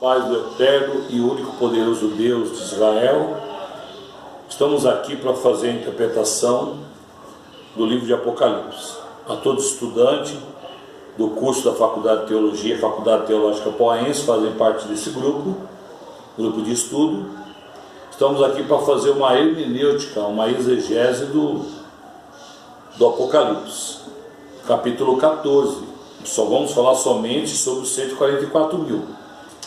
Pai do eterno e único poderoso Deus de Israel, estamos aqui para fazer a interpretação do livro de Apocalipse. A todo estudante do curso da Faculdade de Teologia, Faculdade Teológica Poense, fazem parte desse grupo de estudo. Estamos aqui para fazer uma hermenêutica, uma exegese do Apocalipse, capítulo 14. Só vamos falar somente sobre os 144 mil.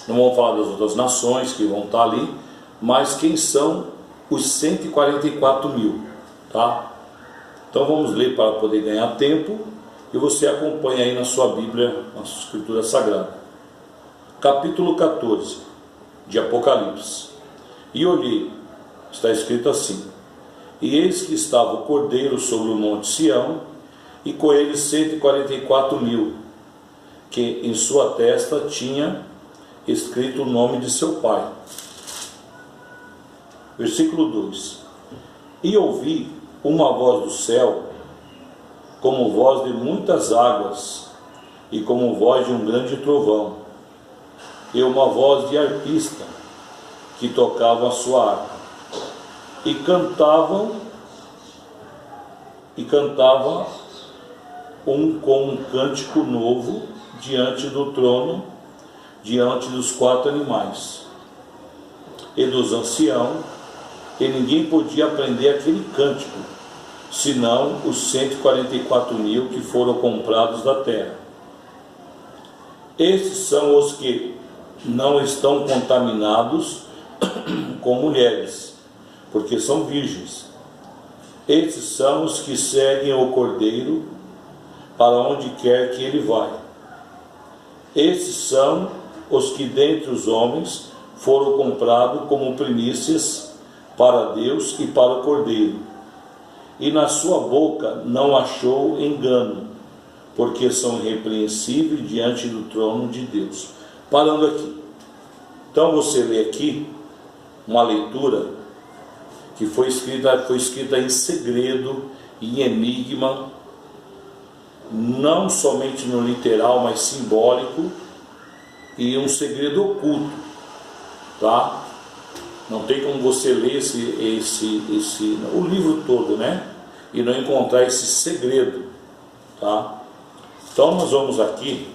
Não vamos falar das outras nações que vão estar ali, mas quem são os 144 mil, tá? Então vamos ler para poder ganhar tempo e você acompanha aí na sua Bíblia, na sua Escritura Sagrada. Capítulo 14 de Apocalipse. E olhei, está escrito assim: e eis que estava o Cordeiro sobre o monte Sião, e com ele 144 mil, que em sua testa tinha escrito o nome de seu pai. Versículo 2: e ouvi uma voz do céu, como voz de muitas águas, e como voz de um grande trovão, e uma voz de arpista, que tocava a sua harpa, e cantava com um cântico novo diante do trono, diante dos 4 animais e dos anciãos, e ninguém podia aprender aquele cântico, senão os 144 mil que foram comprados da terra. Esses são os que não estão contaminados com mulheres, porque são virgens. Esses são os que seguem o Cordeiro para onde quer que ele vai. Esses são os que dentre os homens foram comprados como primícias para Deus e para o Cordeiro. E na sua boca não achou engano, porque são irrepreensíveis diante do trono de Deus. Parando aqui. Então você lê aqui uma leitura que foi escrita em segredo, em enigma, não somente no literal, mas simbólico, e um segredo oculto, tá? Não tem como você ler o livro todo, né? E não encontrar esse segredo, tá? Então nós vamos aqui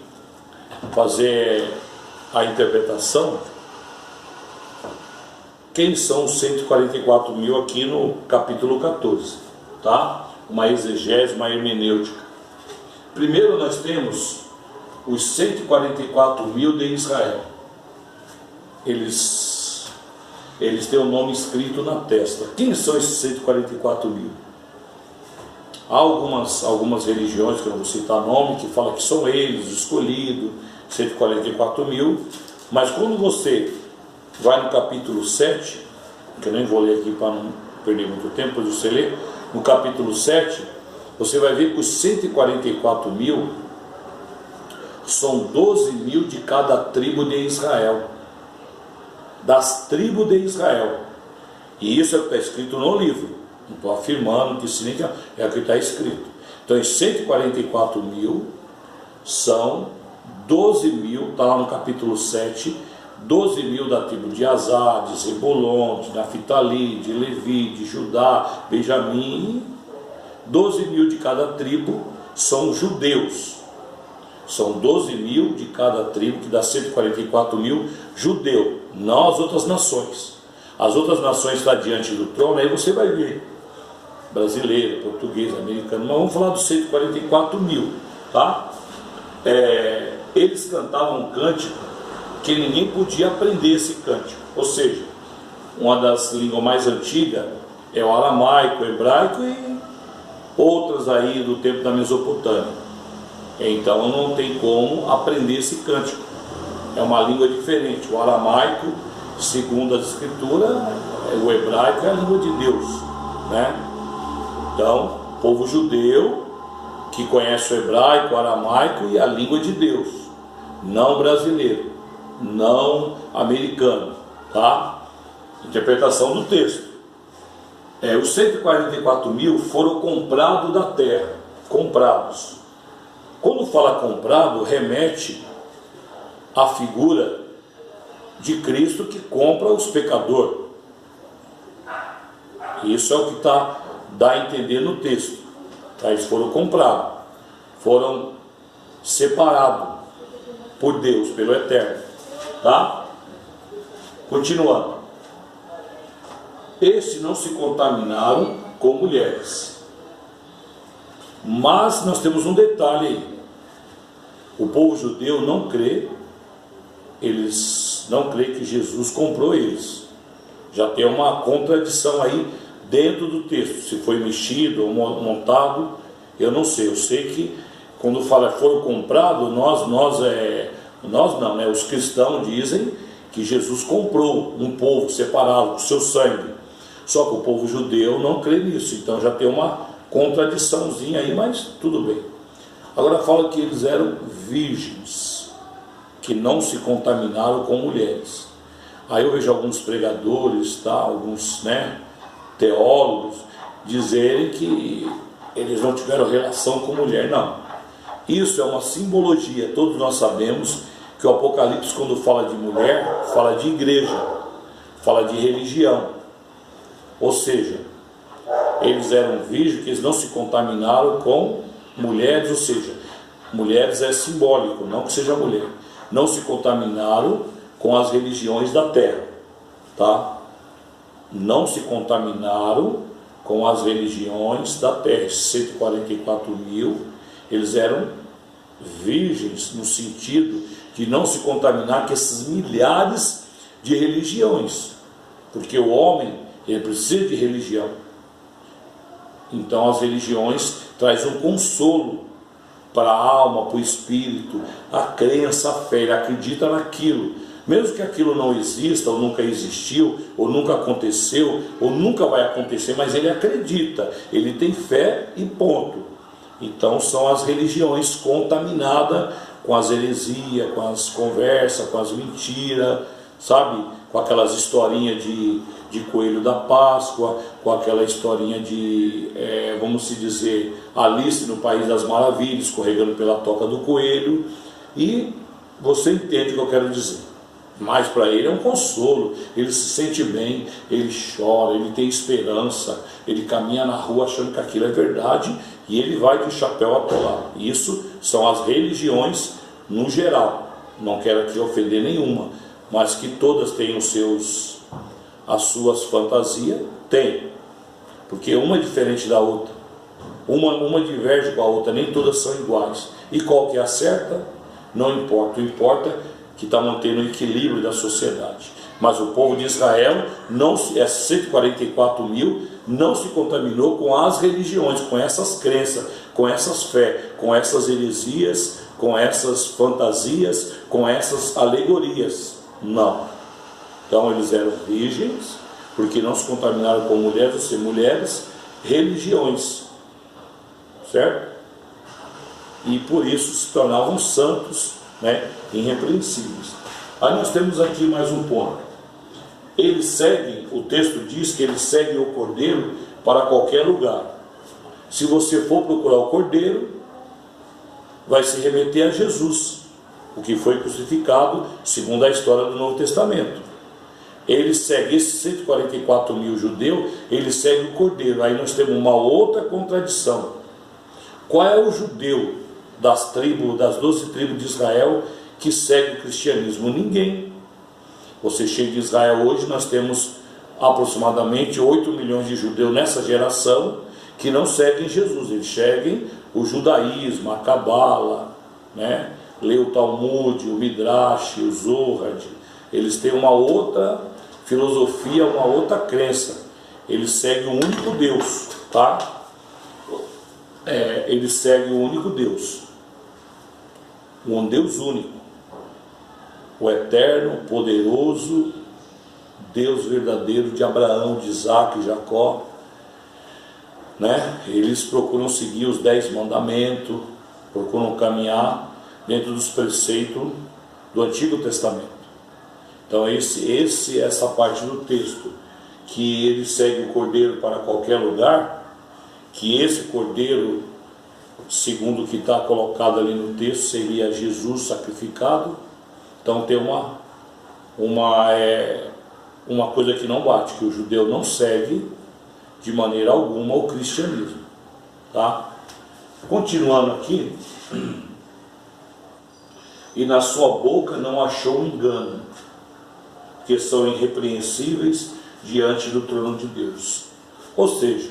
fazer a interpretação. Quem são os 144 mil aqui no capítulo 14, tá? Uma exegese, uma hermenêutica. Primeiro nós temos os 144 mil de Israel. Eles têm o nome escrito na testa. Quem são esses 144 mil? Há algumas religiões, que eu não vou citar nome, que falam que são eles, os escolhidos, 144 mil. Mas quando você vai no capítulo 7, que eu nem vou ler aqui para não perder muito tempo, depois você lê, no capítulo 7, você vai ver que os 144 mil são 12 mil de cada tribo de Israel, das tribos de Israel. E isso é o que está escrito no livro. Não estou afirmando que isso é o que está escrito. Então, os 144 mil são 12 mil, está lá no capítulo 7, 12 mil da tribo de Azar, de Zebulon, de Naftali, de Levi, de Judá, Benjamim. 12 mil de cada tribo são judeus. São 12 mil de cada tribo, que dá 144 mil judeu, não as outras nações. As outras nações estão diante do trono, aí você vai ver brasileiro, português, americano, mas vamos falar dos 144 mil, tá? Eles cantavam um cântico que ninguém podia aprender esse cântico, ou seja, uma das línguas mais antigas é o aramaico, o hebraico e outras aí do tempo da Mesopotâmia. Então não tem como aprender esse cântico, é uma língua diferente. O aramaico, segundo as escrituras, o hebraico é a língua de Deus, né? Então, povo judeu que conhece o hebraico, o aramaico e a língua de Deus, não brasileiro, não americano, tá? Interpretação do texto. Os 144 mil foram comprados da terra, comprados. Quando fala comprado, remete à figura de Cristo que compra os pecadores. Isso é o que dá a entender no texto. Tá? Eles foram comprados, foram separados por Deus, pelo Eterno. Tá? Continuando. Estes não se contaminaram com mulheres. Mas nós temos um detalhe aí. O povo judeu não crê, eles não crê que Jesus comprou eles. Já tem uma contradição aí dentro do texto. Se foi mexido ou montado, eu não sei. Eu sei que quando fala foram comprados, nós não, né? Os cristãos dizem que Jesus comprou um povo separado com seu sangue. Só que o povo judeu não crê nisso. Então já tem uma contradiçãozinha aí, mas tudo bem. Agora fala que eles eram virgens, que não se contaminaram com mulheres. Aí eu vejo alguns pregadores, tá, alguns, né, teólogos dizerem que eles não tiveram relação com mulher. Não, isso é uma simbologia. Todos nós sabemos que o Apocalipse, quando fala de mulher, fala de igreja, fala de religião. Ou seja, eles eram virgens, que eles não se contaminaram com mulheres. Ou seja, mulheres é simbólico, não que seja mulher. Não se contaminaram com as religiões da terra, tá? Não se contaminaram com as religiões da terra. Esses 144 mil, eles eram virgens no sentido de não se contaminar com esses milhares de religiões, porque o homem, ele precisa de religião. Então as religiões trazem um consolo para a alma, para o espírito, a crença, a fé. Ele acredita naquilo, mesmo que aquilo não exista, ou nunca existiu, ou nunca aconteceu, ou nunca vai acontecer, mas ele acredita, ele tem fé e ponto. Então são as religiões contaminadas com as heresias, com as conversas, com as mentiras, sabe? Com aquelas historinhas de coelho da Páscoa, com aquela historinha de, vamos se dizer, Alice no País das Maravilhas, escorregando pela toca do coelho. E você entende o que eu quero dizer. Mas para ele é um consolo, ele se sente bem, ele chora, ele tem esperança, ele caminha na rua achando que aquilo é verdade e ele vai de chapéu atolado. Isso são as religiões no geral. Não quero aqui ofender nenhuma, mas que todas têm as suas fantasias, tem, porque uma é diferente da outra, uma diverge com a outra, nem todas são iguais. E qual que é a certa? Não importa, o importa que está mantendo o equilíbrio da sociedade. Mas o povo de Israel, 144 mil, não se contaminou com as religiões, com essas crenças, com essas fé, com essas heresias, com essas fantasias, com essas alegorias. Não. Então eles eram virgens, porque não se contaminaram com mulheres, ou seja, mulheres, religiões, certo? E por isso se tornavam santos, né, irrepreensíveis. Aí nós temos aqui mais um ponto. Eles seguem, o texto diz que eles seguem o Cordeiro para qualquer lugar. Se você for procurar o Cordeiro, vai se remeter a Jesus, o que foi crucificado, segundo a história do Novo Testamento. Eles seguem, esses 144 mil judeus, eles seguem o Cordeiro. Aí nós temos uma outra contradição. Qual é o judeu das 12 tribos de Israel que segue o cristianismo? Ninguém. Você chega em Israel hoje, nós temos aproximadamente 8 milhões de judeus nessa geração que não seguem Jesus. Eles seguem o judaísmo, a Cabala, né? Lê o Talmud, o Midrash, o Zohar. Eles têm uma outra filosofia, uma outra crença. Eles seguem o único Deus, tá? Eles seguem o único Deus, um Deus único, o eterno, poderoso Deus verdadeiro de Abraão, de Isaac e Jacó, né? Eles procuram seguir os 10 mandamentos, procuram caminhar dentro dos preceitos do Antigo Testamento. Então essa parte do texto, que ele segue o Cordeiro para qualquer lugar, que esse Cordeiro, segundo o que está colocado ali no texto, seria Jesus sacrificado. Então tem uma coisa que não bate, que o judeu não segue de maneira alguma o cristianismo, tá? Continuando aqui, e na sua boca não achou engano, que são irrepreensíveis diante do trono de Deus. Ou seja,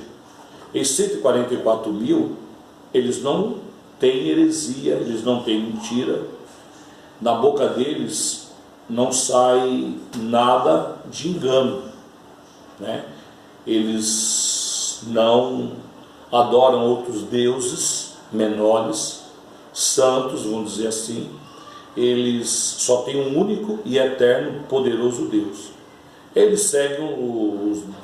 esses 144 mil, eles não têm heresia, eles não têm mentira, na boca deles não sai nada de engano, né? Eles não adoram outros deuses menores, santos, vamos dizer assim. Eles só têm um único e eterno poderoso Deus. Eles seguem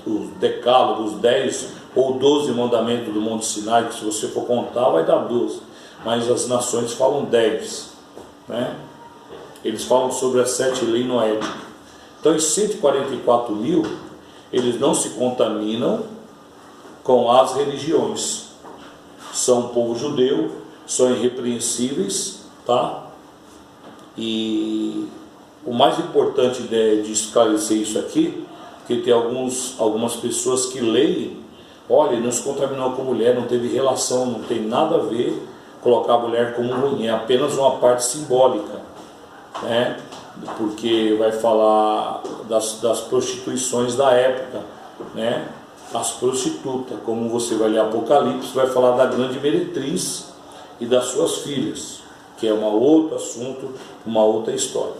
os decálogos, os 10 ou 12 mandamentos do Monte Sinai, que se você for contar vai dar 12, mas as nações falam 10, né? Eles falam sobre as 7 leis noéticas. Então os 144 mil, eles não se contaminam com as religiões. São um povo judeu, são irrepreensíveis, tá? E o mais importante de esclarecer isso aqui, que tem algumas pessoas que leem, olha, não se contaminou com mulher, não teve relação, não tem nada a ver colocar a mulher como ruim, é apenas uma parte simbólica, né? Porque vai falar das prostituições da época, né? As prostitutas, como você vai ler Apocalipse, vai falar da grande meretriz e das suas filhas, que é um outro assunto, uma outra história.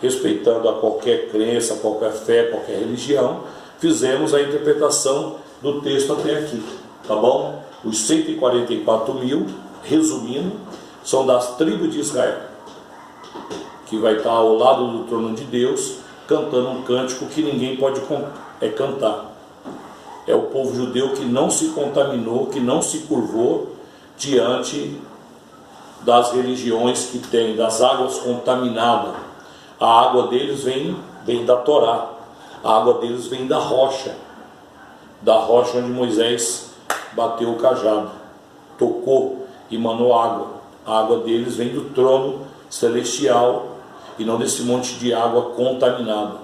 Respeitando a qualquer crença, qualquer fé, qualquer religião, fizemos a interpretação do texto até aqui, tá bom? Os 144 mil, resumindo, são das tribos de Israel, que vai estar ao lado do trono de Deus, cantando um cântico que ninguém pode cantar. É o povo judeu que não se contaminou, que não se curvou diante das religiões que tem, das águas contaminadas. A água deles vem da Torá, a água deles vem da rocha onde Moisés bateu o cajado, tocou e manou água. A água deles vem do trono celestial e não desse monte de água contaminada.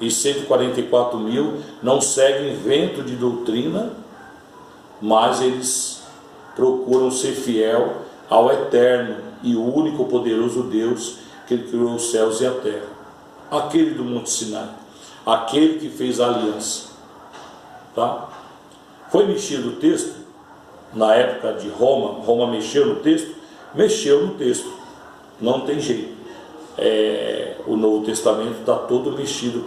E 144 mil não seguem vento de doutrina, mas eles procuram ser fiel ao eterno e o único poderoso Deus que criou os céus e a terra, aquele do Monte Sinai, aquele que fez a aliança, tá? Foi mexido o texto na época de Roma mexeu no texto, não tem jeito. O Novo Testamento está todo mexido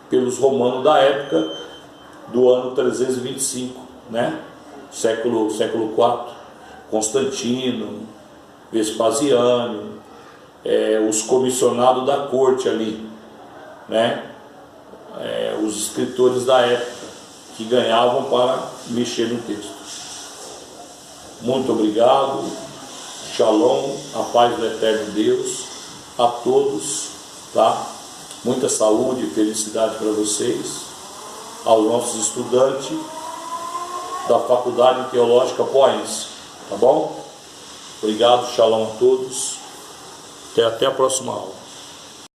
pelos romanos da época do ano 325, né? século IV, Constantino, Vespasiano, os comissionados da corte ali, né? Os escritores da época que ganhavam para mexer no texto. Muito obrigado, Shalom, a paz do eterno Deus a todos, tá? Muita saúde e felicidade para vocês, aos nossos estudantes da Faculdade Teológica Poense, tá bom? Obrigado, Shalom a todos, até a próxima aula.